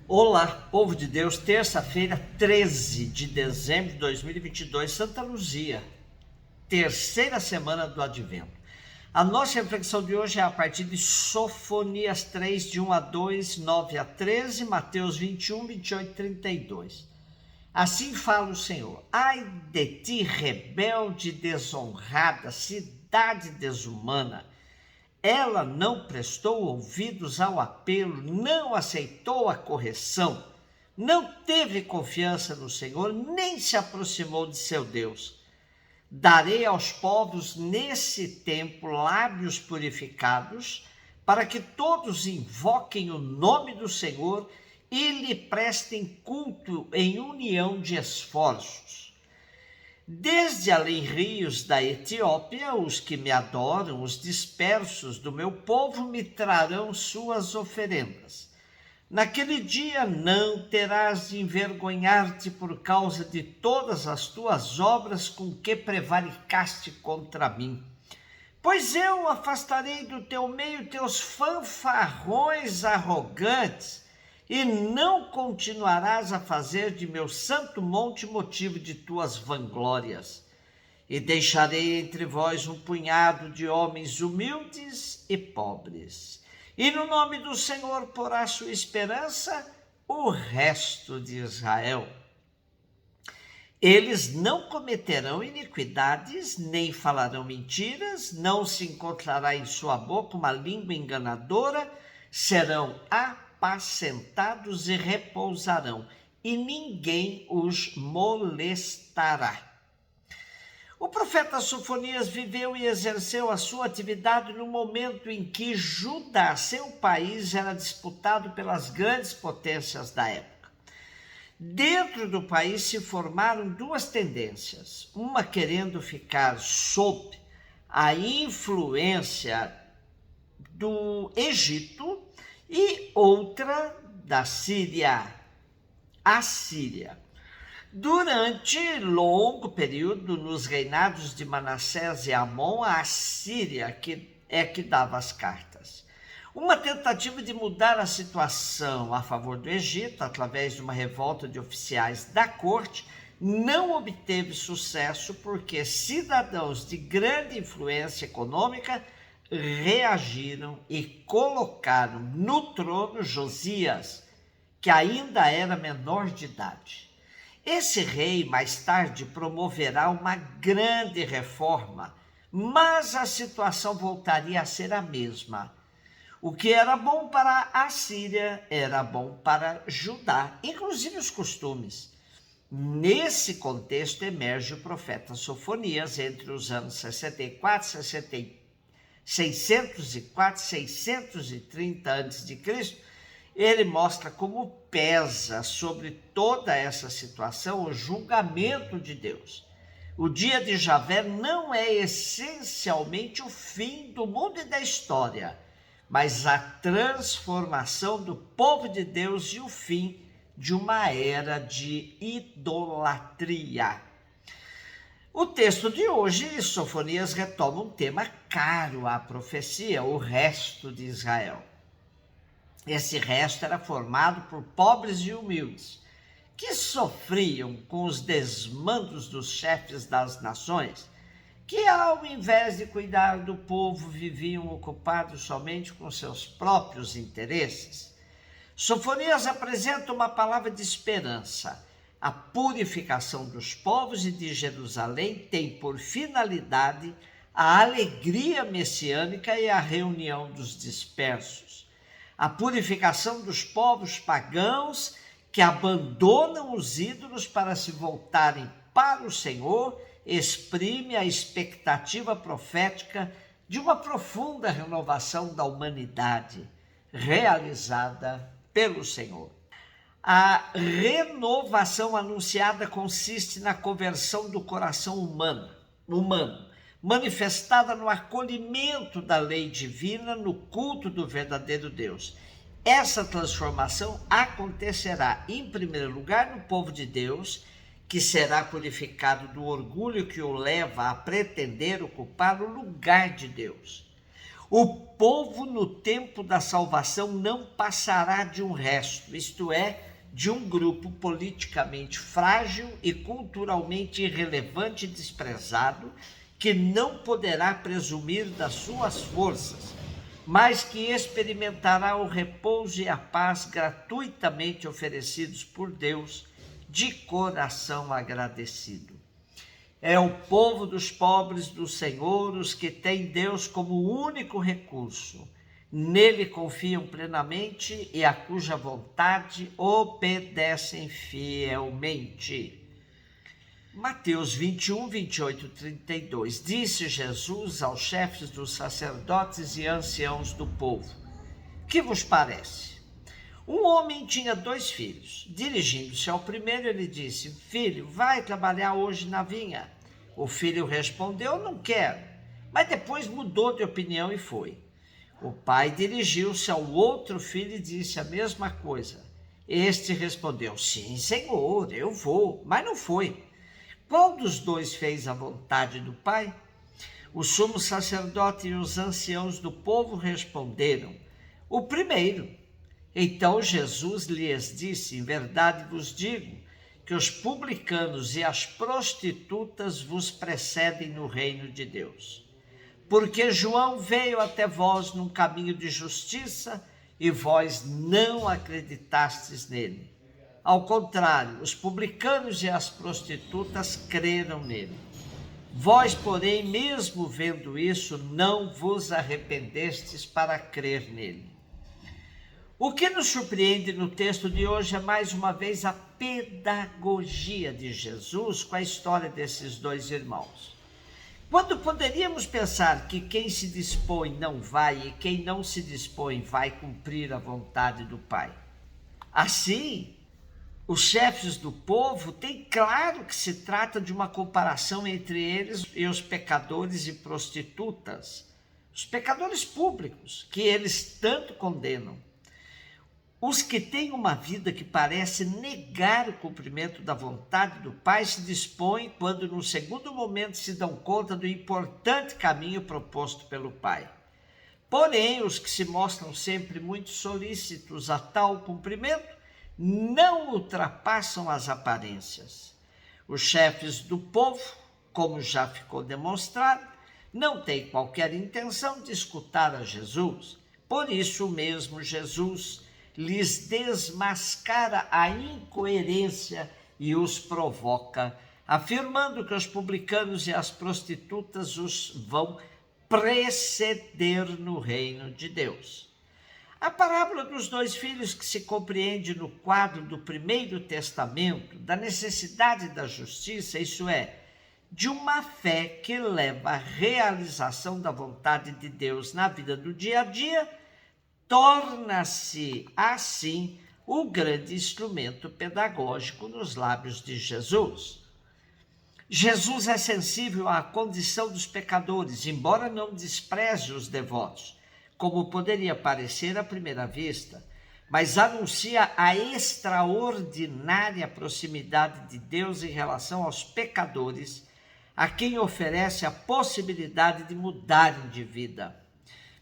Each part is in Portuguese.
Olá, povo de Deus, terça-feira, 13 de dezembro de 2022, Santa Luzia, terceira semana do Advento. A nossa reflexão de hoje é a partir de Sofonias 3, de 1 a 2, 9 a 13, Mateus 21, 28 e 32. Assim fala o Senhor: ai de ti, rebelde desonrada, cidade desumana! Ela não prestou ouvidos ao apelo, não aceitou a correção, não teve confiança no Senhor, nem se aproximou de seu Deus. Darei aos povos nesse tempo lábios purificados, para que todos invoquem o nome do Senhor e lhe prestem culto em união de esforços. Desde além rios da Etiópia, os que me adoram, os dispersos do meu povo, me trarão suas oferendas. Naquele dia não terás de envergonhar-te por causa de todas as tuas obras com que prevaricaste contra mim. Pois eu afastarei do teu meio teus fanfarrões arrogantes, e não continuarás a fazer de meu santo monte motivo de tuas vanglórias. E deixarei entre vós um punhado de homens humildes e pobres. E no nome do Senhor porá sua esperança o resto de Israel. Eles não cometerão iniquidades, nem falarão mentiras, não se encontrará em sua boca uma língua enganadora, serão apacentados e repousarão, e ninguém os molestará. O profeta Sofonias viveu e exerceu a sua atividade no momento em que Judá, seu país, era disputado pelas grandes potências da época. Dentro do país se formaram duas tendências, uma querendo ficar sob a influência do Egito e outra da Síria, a Síria. Durante longo período, nos reinados de Manassés e Amon, a Síria que dava as cartas. Uma tentativa de mudar a situação a favor do Egito, através de uma revolta de oficiais da corte, não obteve sucesso porque cidadãos de grande influência econômica reagiram e colocaram no trono Josias, que ainda era menor de idade. Esse rei mais tarde promoverá uma grande reforma, mas a situação voltaria a ser a mesma. O que era bom para a Síria era bom para Judá, inclusive os costumes. Nesse contexto emerge o profeta Sofonias entre os anos 64 e 604, 630 a.C., ele mostra como pesa sobre toda essa situação o julgamento de Deus. O dia de Javé não é essencialmente o fim do mundo e da história, mas a transformação do povo de Deus e o fim de uma era de idolatria. O texto de hoje, Sofonias retoma um tema caro à profecia, o resto de Israel. Esse resto era formado por pobres e humildes, que sofriam com os desmandos dos chefes das nações, que ao invés de cuidar do povo, viviam ocupados somente com seus próprios interesses. Sofonias apresenta uma palavra de esperança. A purificação dos povos e de Jerusalém tem por finalidade a alegria messiânica e a reunião dos dispersos. A purificação dos povos pagãos que abandonam os ídolos para se voltarem para o Senhor exprime a expectativa profética de uma profunda renovação da humanidade realizada pelo Senhor. A renovação anunciada consiste na conversão do coração humano, manifestada no acolhimento da lei divina, no culto do verdadeiro Deus. Essa transformação acontecerá, em primeiro lugar, no povo de Deus, que será purificado do orgulho que o leva a pretender ocupar o lugar de Deus. O povo no tempo da salvação não passará de um resto, isto é, de um grupo politicamente frágil e culturalmente irrelevante e desprezado, que não poderá presumir das suas forças, mas que experimentará o repouso e a paz gratuitamente oferecidos por Deus, de coração agradecido. É o povo dos pobres do Senhor, os que têm Deus como único recurso. Nele confiam plenamente e a cuja vontade obedecem fielmente. Mateus 21, 28, 32. Disse Jesus aos chefes dos sacerdotes e anciãos do povo: que vos parece? Um homem tinha 2 filhos. Dirigindo-se ao primeiro, ele disse: filho, vai trabalhar hoje na vinha. O filho respondeu: não quero. Mas depois mudou de opinião e foi. O pai dirigiu-se ao outro filho e disse a mesma coisa. Este respondeu: sim, senhor, eu vou. Mas não foi. Qual dos 2 fez a vontade do pai? O sumo sacerdote e os anciãos do povo responderam: o primeiro. Então Jesus lhes disse: em verdade vos digo, que os publicanos e as prostitutas vos precedem no reino de Deus. Porque João veio até vós num caminho de justiça e vós não acreditastes nele. Ao contrário, os publicanos e as prostitutas creram nele. Vós, porém, mesmo vendo isso, não vos arrependestes para crer nele. O que nos surpreende no texto de hoje é mais uma vez a pedagogia de Jesus com a história desses 2 irmãos. Quando poderíamos pensar que quem se dispõe não vai e quem não se dispõe vai cumprir a vontade do Pai. Assim, os chefes do povo têm claro que se trata de uma comparação entre eles e os pecadores e prostitutas, os pecadores públicos, que eles tanto condenam. Os que têm uma vida que parece negar o cumprimento da vontade do Pai se dispõem quando, no segundo momento, se dão conta do importante caminho proposto pelo Pai. Porém, os que se mostram sempre muito solícitos a tal cumprimento não ultrapassam as aparências. Os chefes do povo, como já ficou demonstrado, não têm qualquer intenção de escutar a Jesus. Por isso mesmo, Jesus lhes desmascara a incoerência e os provoca, afirmando que os publicanos e as prostitutas os vão preceder no reino de Deus. A parábola dos 2 filhos, que se compreende no quadro do Primeiro Testamento, da necessidade da justiça, isso é, de uma fé que leva à realização da vontade de Deus na vida do dia a dia, torna-se, assim, o grande instrumento pedagógico nos lábios de Jesus. Jesus é sensível à condição dos pecadores, embora não despreze os devotos, como poderia parecer à primeira vista, mas anuncia a extraordinária proximidade de Deus em relação aos pecadores, a quem oferece a possibilidade de mudarem de vida.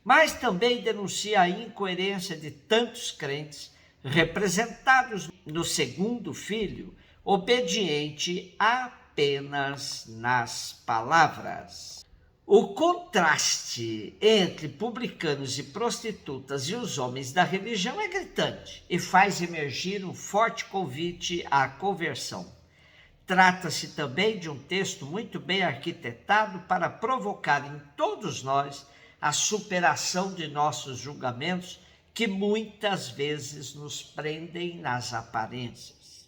Mas também denuncia a incoerência de tantos crentes, representados no segundo filho, obediente apenas nas palavras. O contraste entre publicanos e prostitutas e os homens da religião é gritante e faz emergir um forte convite à conversão. Trata-se também de um texto muito bem arquitetado para provocar em todos nós a superação de nossos julgamentos, que muitas vezes nos prendem nas aparências.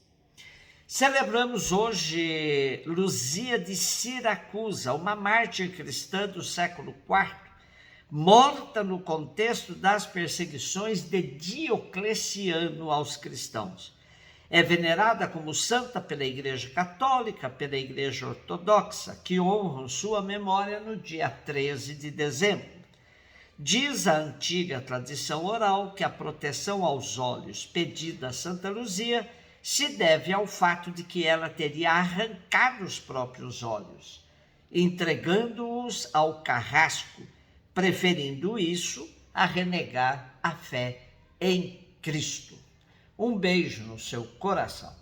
Celebramos hoje Luzia de Siracusa, uma mártir cristã do século IV, morta no contexto das perseguições de Diocleciano aos cristãos. É venerada como santa pela Igreja Católica, pela Igreja Ortodoxa, que honram sua memória no dia 13 de dezembro. Diz a antiga tradição oral que a proteção aos olhos pedida a Santa Luzia se deve ao fato de que ela teria arrancado os próprios olhos, entregando-os ao carrasco, preferindo isso a renegar a fé em Cristo. Um beijo no seu coração.